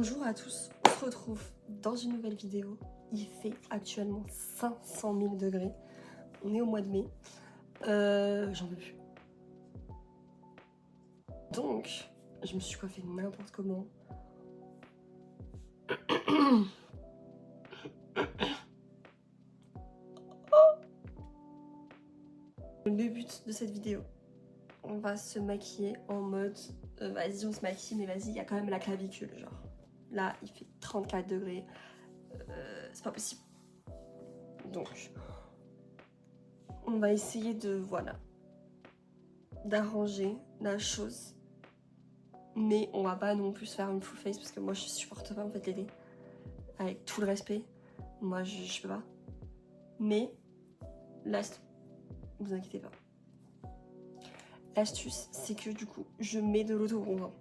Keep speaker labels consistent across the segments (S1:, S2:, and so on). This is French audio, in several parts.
S1: Bonjour à tous, on se retrouve dans une nouvelle vidéo. Il fait actuellement 500 000 degrés. On est au mois de mai. J'en peux plus. Donc, je me suis coiffée n'importe comment. Le but de cette vidéo, on va se maquiller en mode vas-y on se maquille mais vas-y il y a quand même la clavicule genre. Là il fait 34 degrés, c'est pas possible. Donc on va essayer de voilà d'arranger la chose, mais on va pas non plus faire une full face parce que moi je supporte pas en fait l'été. Avec tout le respect, moi je peux pas. Mais l'astuce, vous inquiétez pas. L'astuce, c'est que du coup, je mets de l'auto-bronzant.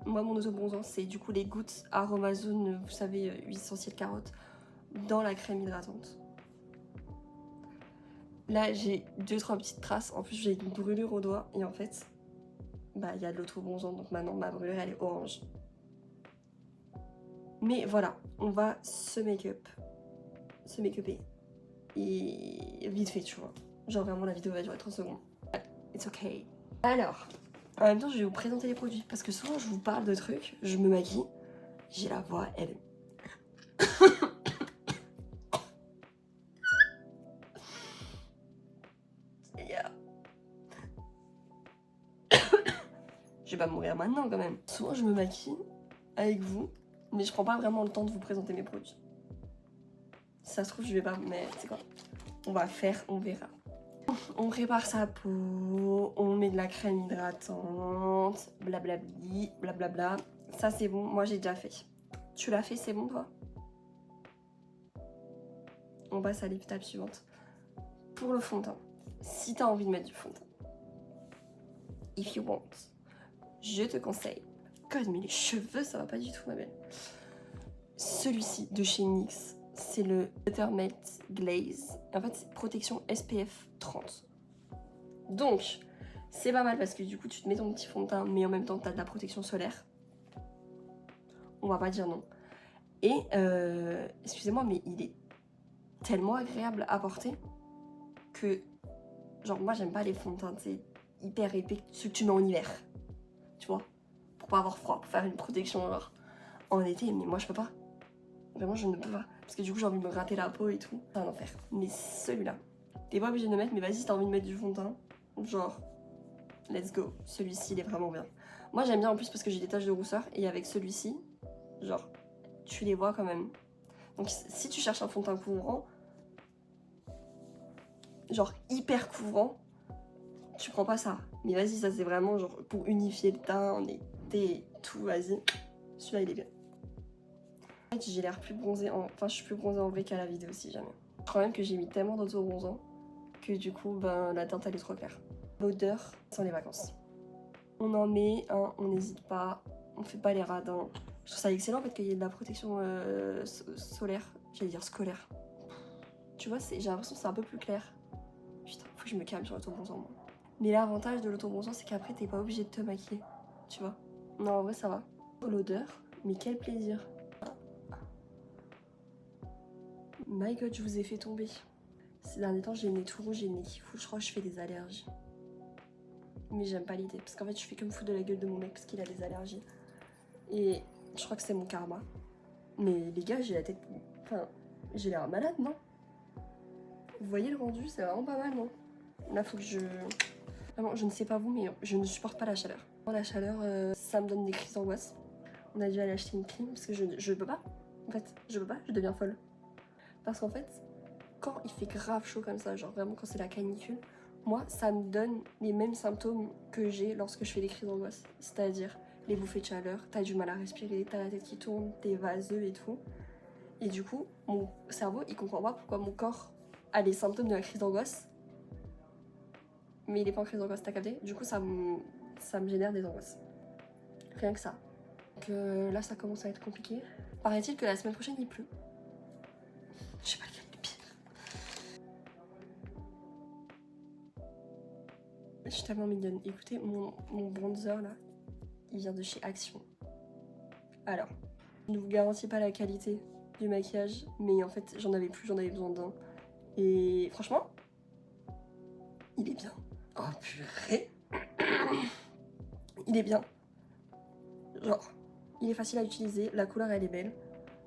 S1: Moi, mon auto-bronzant, c'est du coup les gouttes Aromazone, vous savez, huile essentielle carotte, dans la crème hydratante. Là, j'ai 2-3 petites traces. En plus, j'ai une brûlure au doigt. Et en fait, bah, il y a de l'auto-bronzant. Donc maintenant, ma brûlure, elle est orange. Mais voilà, on va se make-up. Se make-upper. Et vite fait, tu vois. Genre vraiment, la vidéo va durer 30 secondes. It's okay. Alors, en même temps, je vais vous présenter les produits. Parce que souvent, je vous parle de trucs, je me maquille, j'ai la voix, elle. Yeah. Je vais pas mourir maintenant quand même. Souvent, je me maquille avec vous, mais je prends pas vraiment le temps de vous présenter mes produits. Si ça se trouve, je vais pas, mais c'est quoi? On va faire, on verra. On prépare sa peau, on met de la crème hydratante, blablabli, blablabla. Ça, c'est bon, moi j'ai déjà fait. Tu l'as fait, c'est bon toi? On passe à l'étape suivante. Pour le fond de teint, si t'as envie de mettre du fond de teint, if you want, je te conseille. God, mais les cheveux, ça va pas du tout, ma belle. Celui-ci de chez NYX, c'est le Butter Melt Glaze. En fait, c'est protection SPF 30. Donc, c'est pas mal parce que du coup, tu te mets ton petit fond de teint, mais en même temps, t'as de la protection solaire. On va pas dire non. Et, excusez-moi, mais il est tellement agréable à porter que, genre, moi, j'aime pas les fonds de teint, c'est hyper épais, ceux que tu mets en hiver. Tu vois, pour pas avoir froid, pour faire une protection genre en été, mais moi, je peux pas. Vraiment, je ne peux pas. Parce que du coup, j'ai envie de me gratter la peau et tout. C'est un enfer. Mais celui-là, t'es pas obligé de le mettre, mais vas-y, si t'as envie de mettre du fond de teint, genre, let's go. Celui-ci, il est vraiment bien. Moi, j'aime bien en plus parce que j'ai des taches de rousseur. Et avec celui-ci, genre, tu les vois quand même. Donc, si tu cherches un fond de teint couvrant, genre hyper couvrant, tu prends pas ça. Mais vas-y, ça c'est vraiment genre pour unifier le teint en été et tout, vas-y. Celui-là, il est bien. En fait, j'ai l'air plus bronzée Enfin, je suis plus bronzée en vrai qu'à la vidéo si jamais. Je crois même que j'ai mis tellement d'auto-bronzant que du coup, ben, la teinte elle est trop claire. L'odeur sans les vacances. On en met un, on n'hésite pas, on fait pas les radins. Je trouve ça excellent en fait qu'il y ait de la protection solaire, j'allais dire scolaire. Tu vois, j'ai l'impression que c'est un peu plus clair. Putain, faut que je me calme sur l'auto-bronzant moi. Mais l'avantage de l'auto-bronzant, c'est qu'après t'es pas obligé de te maquiller, tu vois. Non, en vrai ça va. L'odeur, mais quel plaisir. My god, je vous ai fait tomber. Ces derniers temps, j'ai le nez tout rouge, j'ai le nez qui fout. Je crois que je fais des allergies. Mais j'aime pas l'idée. Parce qu'en fait, je fais que me foutre de la gueule de mon mec parce qu'il a des allergies. Et je crois que c'est mon karma. Mais les gars, j'ai la tête... Enfin, j'ai l'air malade, non? Vous voyez le rendu? C'est vraiment pas mal, non? Là, faut que je... Vraiment, je ne sais pas vous, mais je ne supporte pas la chaleur. La chaleur, ça me donne des crises d'angoisse. On a dû aller acheter une clim parce que je peux pas. En fait, je peux pas, je deviens folle. Parce qu'en fait, quand il fait grave chaud comme ça, genre vraiment quand c'est la canicule, moi, ça me donne les mêmes symptômes que j'ai lorsque je fais des crises d'angoisse. C'est-à-dire les bouffées de chaleur, t'as du mal à respirer, t'as la tête qui tourne, t'es vaseux et tout. Et du coup, mon cerveau, il comprend pas pourquoi mon corps a les symptômes de la crise d'angoisse. Mais il est pas en crise d'angoisse, t'as capté? Du coup, ça me génère des angoisses. Rien que ça. Donc là, ça commence à être compliqué. Paraît-il que la semaine prochaine, il pleut. Je sais pas lequel est le pire. Je suis tellement mignonne. Écoutez, mon bronzer là, il vient de chez Action. Alors, je ne vous garantis pas la qualité du maquillage, mais en fait j'en avais plus, j'en avais besoin d'un. Et franchement, il est bien. Oh purée. Il est bien. Genre, il est facile à utiliser, la couleur elle est belle.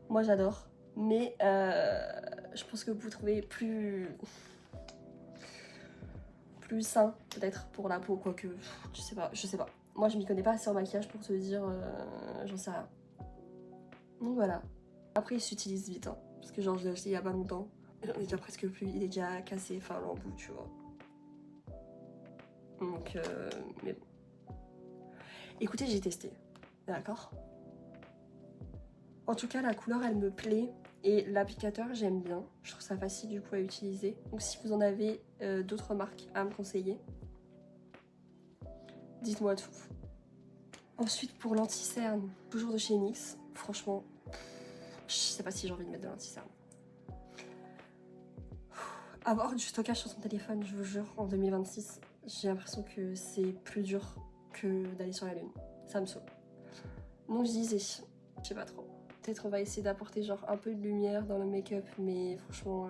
S1: Moi j'adore. Mais je pense que vous trouvez plus sain peut-être pour la peau, quoique je sais pas. Moi je m'y connais pas assez en maquillage pour te dire, j'en sais rien. Donc voilà. Après il s'utilise vite, hein, parce que genre je l'ai acheté il y a pas longtemps. J'en ai déjà presque plus, il est déjà cassé, enfin l'embout tu vois. Donc mais bon. Écoutez, j'ai testé, d'accord. En tout cas la couleur elle me plaît. Et l'applicateur j'aime bien, je trouve ça facile du coup à utiliser. Donc si vous en avez d'autres marques à me conseiller, dites-moi tout. Ensuite pour l'anti-cerne, toujours de chez NYX, franchement, je sais pas si j'ai envie de mettre de l'anti-cerne. Avoir du stockage sur son téléphone, je vous jure, en 2026, j'ai l'impression que c'est plus dur que d'aller sur la lune. Ça me saoule. Donc je disais, je sais pas trop. Peut-être on va essayer d'apporter genre un peu de lumière dans le make-up, mais franchement,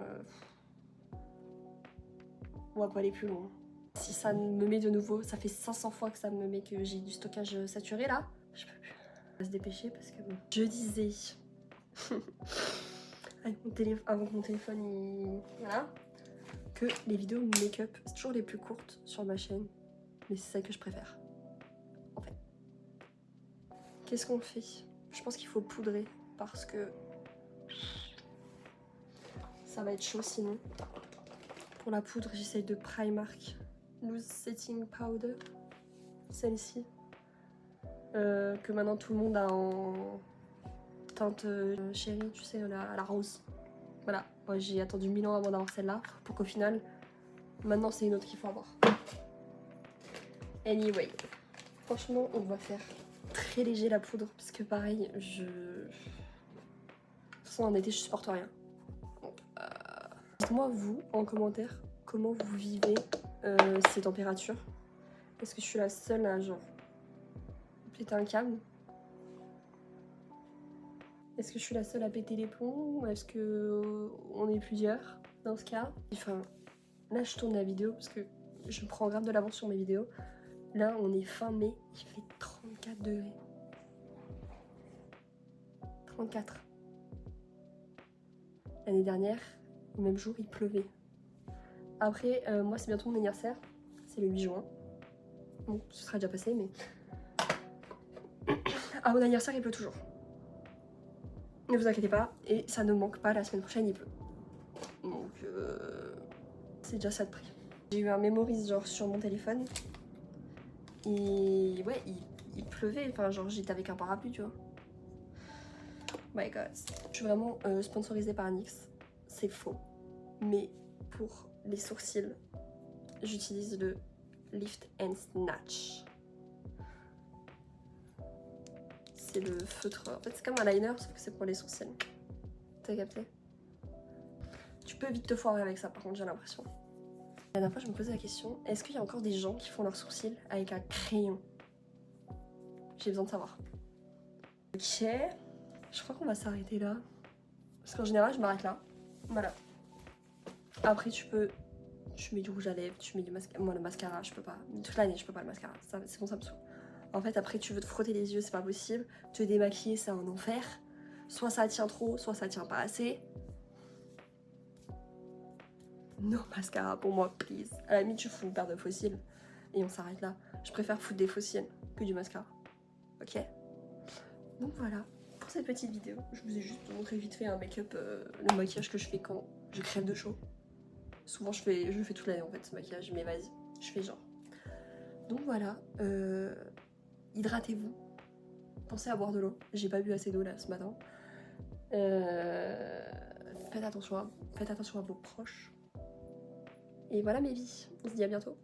S1: on va pas aller plus loin. Si ça me met de nouveau, ça fait 500 fois que ça me met que j'ai du stockage saturé là, je peux plus. On va se dépêcher parce que bon. Je disais, avant que mon téléphone il... voilà, que les vidéos make-up, c'est toujours les plus courtes sur ma chaîne, mais c'est celle que je préfère, en fait. Qu'est-ce qu'on fait? Je pense qu'il faut poudrer parce que ça va être chaud sinon. Pour la poudre, j'essaye de Primark Loose Setting Powder, celle-ci, que maintenant tout le monde a en teinte chérie, tu sais, la rose. Voilà, moi j'ai attendu 1000 ans avant d'avoir celle-là, pour qu'au final, maintenant c'est une autre qu'il faut avoir. Anyway, franchement, on va faire très léger la poudre, parce que pareil, de toute façon, en été, je supporte rien. Dites-moi, vous, en commentaire, comment vous vivez ces températures. Est-ce que je suis la seule à, genre, péter un câble? Est-ce que je suis la seule à péter les plombs? Ou est-ce que on est plusieurs dans ce cas? Enfin, là, je tourne la vidéo parce que je prends grave de l'avance sur mes vidéos. Là, on est fin mai, il fait 34 degrés. 34. L'année dernière, le même jour, il pleuvait. Après, moi, c'est bientôt mon anniversaire. C'est le 8 juin. Bon, ce sera déjà passé, mais... à mon anniversaire, il pleut toujours. Ne vous inquiétez pas, et ça ne manque pas, la semaine prochaine, il pleut. Donc, c'est déjà ça de prix. J'ai eu un Memories, genre, sur mon téléphone. Et ouais, il pleuvait, enfin, genre, j'étais avec un parapluie, tu vois. My god. Je suis vraiment sponsorisée par NYX. C'est faux. Mais pour les sourcils, j'utilise le Lift and Snatch. C'est le feutre. En fait, c'est comme un liner, sauf que c'est pour les sourcils. T'as capté? Tu peux vite te foirer avec ça, par contre, j'ai l'impression. La dernière fois, je me posais la question, est-ce qu'il y a encore des gens qui font leurs sourcils avec un crayon? J'ai besoin de savoir. Ok. Je crois qu'on va s'arrêter là. Parce qu'en général, je m'arrête là. Voilà. Après, tu mets du rouge à lèvres, tu mets du mascara. Moi, le mascara, je peux pas. Toute l'année, je peux pas le mascara. C'est bon, ça me saoule. En fait, après, tu veux te frotter les yeux, c'est pas possible. Te démaquiller, c'est un enfer. Soit ça tient trop, soit ça tient pas assez. Non, mascara pour moi, please. À la limite, tu fous une paire de fossiles et on s'arrête là. Je préfère foutre des fossiles que du mascara. Ok? Donc voilà, pour cette petite vidéo, je vous ai juste montré vite fait un make-up, le maquillage que je fais quand je crève de chaud. Souvent, je le fais toute l'année en fait, ce maquillage, mais vas-y, je fais genre. Donc voilà, hydratez-vous. Pensez à boire de l'eau. J'ai pas bu assez d'eau là ce matin. Faites attention à vos proches. Et voilà mes vies. On se dit à bientôt.